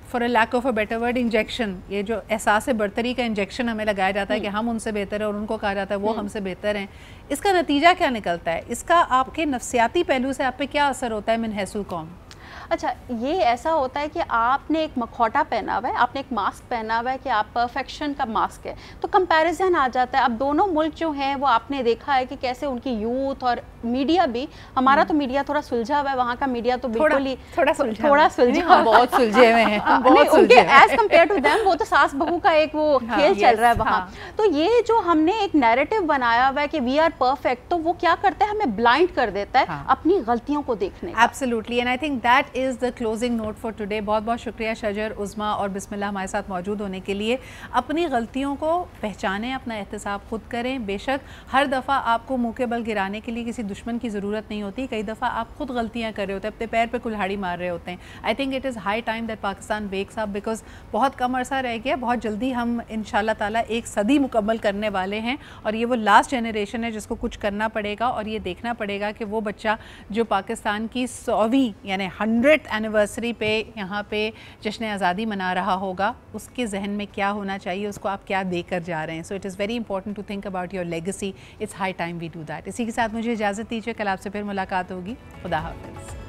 for a lack of a better word, injection, ये जो एहसास बरतरी का इंजेक्शन हमें लगाया जाता है कि हम उनसे बेहतर है और उनको कहा जाता है वो हमसे बेहतर हैं, इसका नतीजा क्या निकलता है? इसका आपके नफ्सियाती पहलू से आप पे क्या असर होता है मिन हैसुल कौम? अच्छा, ये ऐसा होता है कि आपने एक मखौटा पहना हुआ है, आपने एक मास्क पहना हुआ है कि आप परफेक्शन का मास्क है, तो कंपैरिजन आ जाता है। अब दोनों मुल्क जो हैं वो आपने देखा है कि कैसे उनकी यूथ और मीडिया भी, हमारा तो मीडिया थोड़ा सुलझा हुआ है, वहाँ का मीडिया तो बिल्कुल ही थोड़ा सुलझा, बहुत सुलझे हुए हैं, एज कम्पेयर टू देम वो तो सास बहू का एक वो खेल चल रहा है वहाँ। तो ये जो हमने एक नैरेटिव बनाया हुआ है कि वी आर परफेक्ट, तो वो क्या करता है, हमें ब्लाइंड कर देता है अपनी गलतियों को देखने। Absolutely, and I think that is the closing note for today. बहुत बहुत शुक्रिया शजर, उज़मा और बिस्मिल्लाह हमारे साथ मौजूद होने के लिए। अपनी गलतियों को पहचानें, अपना एहतसाब खुद करें। बेशक हर दफ़ा आपको मुँह के बल गिराने के लिए किसी दुश्मन की ज़रूरत नहीं होती, कई दफ़ा आप खुद गलतियाँ कर रहे होते हैं, अपने पैर पे कुल्हाड़ी मार रहे होते हैं। I think it is high time that Pakistan wakes up, because बहुत कम अरसा रह गया, बहुत जल्दी हम इंशाल्लाह ताला एक सदी मुकम्मल करने वाले हैं, और ये वो लास्ट जनरेशन है जिसको कुछ करना पड़ेगा, और ये देखना पड़ेगा कि वो बच्चा जो पाकिस्तान की 100वीं यानी 100th एनिवर्सरी पे यहाँ पे जश्न आज़ादी मना रहा होगा, उसके जहन में क्या होना चाहिए, उसको आप क्या देकर जा रहे हैं। So it is very important to think about your legacy. It's high time we do that. इसी के साथ मुझे इजाज़त दीजिए, कल आपसे फिर मुलाकात होगी। खुदा हाफ़िज़।